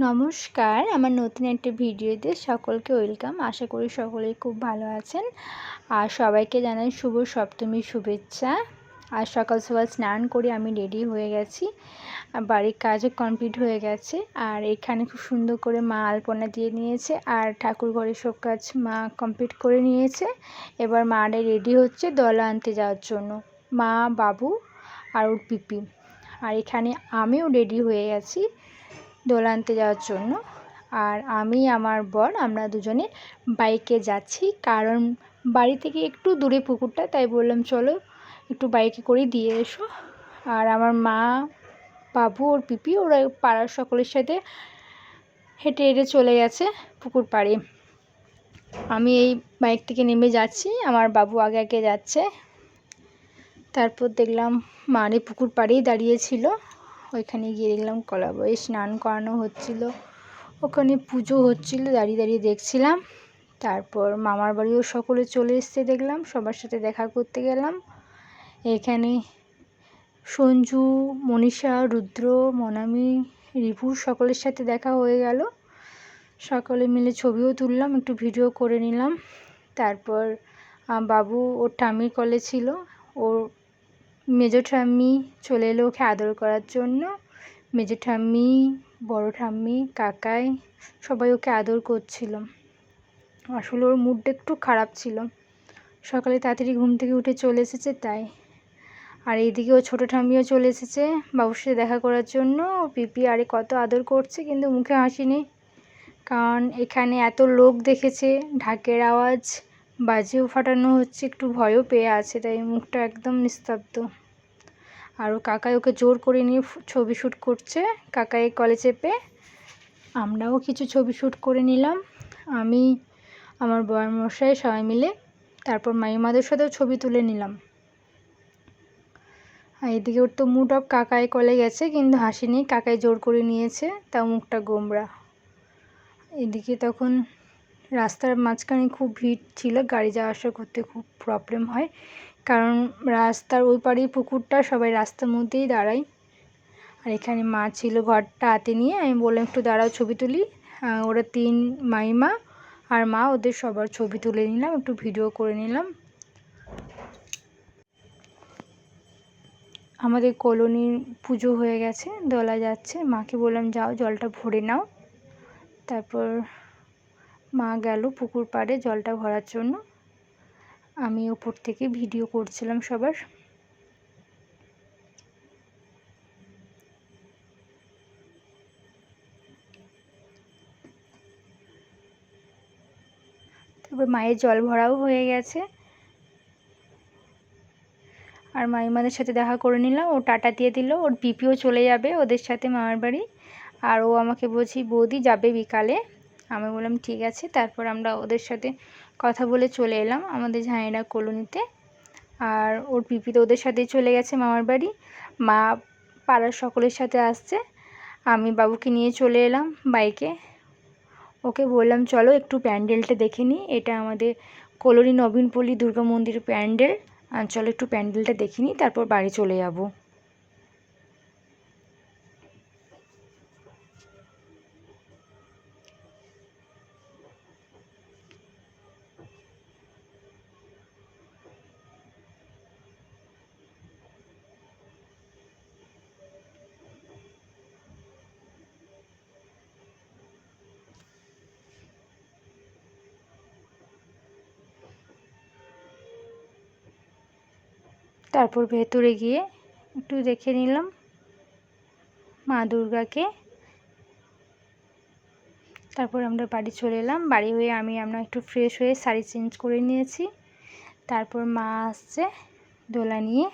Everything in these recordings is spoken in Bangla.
নমস্কার, আমার নতুন একটা ভিডিওতে সকলকে ওয়েলকাম। আশা করি সকলেই খুব ভালো আছেন। আর সবাইকে জানাই শুভ সপ্তমীর শুভেচ্ছা। আর সকাল সকাল স্নান করে আমি রেডি হয়ে গেছি, আর বাড়ির কাজও কমপ্লিট হয়ে গেছে। আর এখানে খুব সুন্দর করে মা আলপনা দিয়ে নিয়েছে, আর ঠাকুর ঘরের সব কাজ মা কমপ্লিট করে নিয়েছে। এবার মারা রেডি হচ্ছে দলা আনতে যাওয়ার জন্য, মা, বাবু আর ওর পিপি। আর এখানে আমিও রেডি হয়ে গেছি দোলা আনতে যাওয়ার জন্য। আর আমি আমার বর আমরা দুজনে বাইকে যাচ্ছি, কারণ বাড়ি থেকে একটু দূরে পুকুরটা, তাই বললাম চলো একটু বাইকে করে দিয়ে এসো। আর আমার মা, বাবু, ওর পিপি ওরা পাড়ার সকলের সাথে হেঁটে হেঁটে চলে গেছে পুকুর পাড়ে। আমি এই বাইক থেকে নেমে যাচ্ছি, আমার বাবু আগে আগে যাচ্ছে। তারপর দেখলাম মারে পুকুর পাড়েই দাঁড়িয়েছিল। ওইখানে গিয়ে দেখলাম কলা বয়ে স্নান করানো হচ্ছিল, ওখানে পুজো হচ্ছিল, দাঁড়িয়ে দাঁড়িয়ে দেখছিলাম। তারপর মামার বাড়িও সকলে চলে এসছে, দেখলাম সবার সাথে দেখা করতে গেলাম। এখানে সঞ্জু, মনীষা, রুদ্র, মনামি, রিপু সকলের সাথে দেখা হয়ে গেল। সকলে মিলে ছবিও তুললাম, একটু ভিডিও করে নিলাম। তারপর বাবু ওর ঠাম্মির কলে ছিল, ওর মেজো ঠাম্মি চলে এলো ওকে আদর করার জন্য। মেজো ঠাম্মি, বড় ঠাম্মি, কাকাই সবাই ওকে আদর করছিল। আসলে ওর মুডটা একটু খারাপ ছিল, সকালে তাড়াতাড়ি ঘুম থেকে উঠে চলে এসেছে তাই। আর এইদিকে ও ছোটো ঠাম্মিও চলে এসেছে বাবুর সাথে দেখা করার জন্য। পিপি আরে কত আদর করছে, কিন্তু মুখে হাসি নেই, কারণ এখানে এত লোক দেখেছে, ঢাকের আওয়াজ, বাজিও ফাটানো হচ্ছে, একটু ভয়ও পেয়ে আছে, তাই মুখটা একদম নিস্তব্ধ। আর ও কাকাই ওকে জোর করে নিয়ে ছবি শ্যুট করছে কাকাই কলে চেপে। আমরাও কিছু ছবি শ্যুট করে নিলাম, আমি, আমার বরমশাই সবাই মিলে। তারপর মাইমাদের সাথেও ছবি তুলে নিলাম। আর এদিকে ওর তো মুড অফ, কাকাই কলে গেছে কিন্তু হাসি নেই, কাকাই জোর করে নিয়েছে, তাও মুখটা গোমড়া। এদিকে তখন রাস্তার মাঝখানে খুব ভিড় ছিল, গাড়ি যাওয়া আসা করতে খুব প্রবলেম হয়, কারণ রাস্তার ওই পাড়েই পুকুরটা, সবাই রাস্তার মধ্যেই দাঁড়ায়। আর এখানে মা ছিল ঘরটা হাতে নিয়ে, আমি বললাম একটু দাঁড়াও ছবি তুলি। ওরা তিন মাইমা আর মা, ওদের সবার ছবি তুলে নিলাম, একটু ভিডিও করে নিলাম। আমাদের কলোনির পুজো হয়ে গেছে, দোলা যাচ্ছে, মাকে বললাম যাও জলটা ভরে নাও। তারপর মা গেল পুকুর পাড়ে জলটা ভরার জন্য, আমি ওপর থেকে ভিডিও করছিলাম সবার। তারপর মায়ের জল ভরাও হয়ে গেছে, আর মাইমাদের সাথে দেখা করে নিলাম। ও টাটা দিয়ে দিল, ওর পিপিও চলে যাবে ওদের সাথে মামার বাড়ি। আর ও আমাকে বলছি বৌদি যাবে বিকালে, আমি বললাম ঠিক আছে। তারপর আমরা ওদের সাথে কথা বলে চলে এলাম আমাদের ঝাঁইরা কলোনিতে। আর ওর পিপি তো ওদের সাথেই চলে গেছে মামার বাড়ি, মা পাড়ার সকলের সাথে আসছে। আমি বাবুকে নিয়ে চলে এলাম বাইকে, ওকে বললাম চলো একটু প্যান্ডেলটা দেখে নিই, এটা আমাদের কলোনি নবীনপল্লী দুর্গা মন্দিরের প্যান্ডেল, আর চলো একটু প্যান্ডেলটা দেখে নিই, তারপর বাড়ি চলে যাব। তারপর ভেতরে গিয়ে একটু দেখে নিলাম মা দুর্গাকে। তারপর আমরা বাড়ি চলে এলাম, বাড়ি হয়ে আমরা একটু ফ্রেশ হয়ে শাড়ি চেঞ্জ করে নিয়েছি। তারপর মা আসছে দোলা নিয়ে।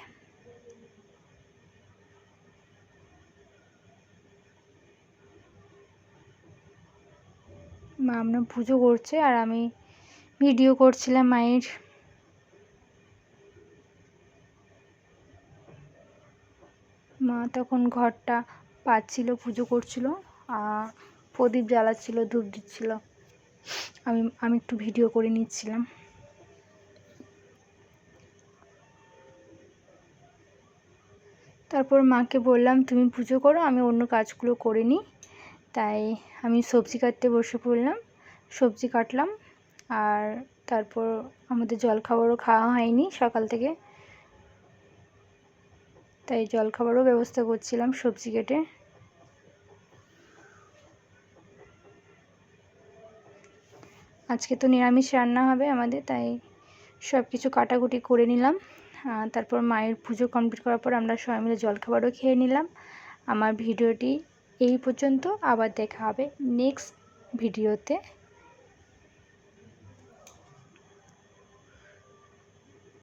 মা আমরা পুজো করছে আর আমি ভিডিও করছিলাম মায়ের। মা তখন ঘরটা পাচ্ছিল, পুজো করছিল, আর প্রদীপ জ্বালাচ্ছিল, ধূপ দিচ্ছিল, আমি একটু ভিডিও করে নিচ্ছিলাম। তারপর মাকে বললাম তুমি পুজো করো, আমি অন্য কাজগুলো করে নিই। তাই আমি সবজি কাটতে বসে পড়লাম, সবজি কাটলাম। আর তারপর আমাদের জলখাবারও খাওয়া হয়নি সকাল থেকে, তাই জলখাবারও ব্যবস্থা করছিলাম সবজি কেটে। আজকে তো নিরামিষ রান্না হবে আমাদের, তাই সব কিছু কাটাকুটি করে নিলাম। তারপর মায়ের পুজো কমপ্লিট করার পর আমরা সবাই মিলে জলখাবারও খেয়ে নিলাম। আমার ভিডিওটি এই পর্যন্ত, আবার দেখা হবে নেক্সট ভিডিওতে।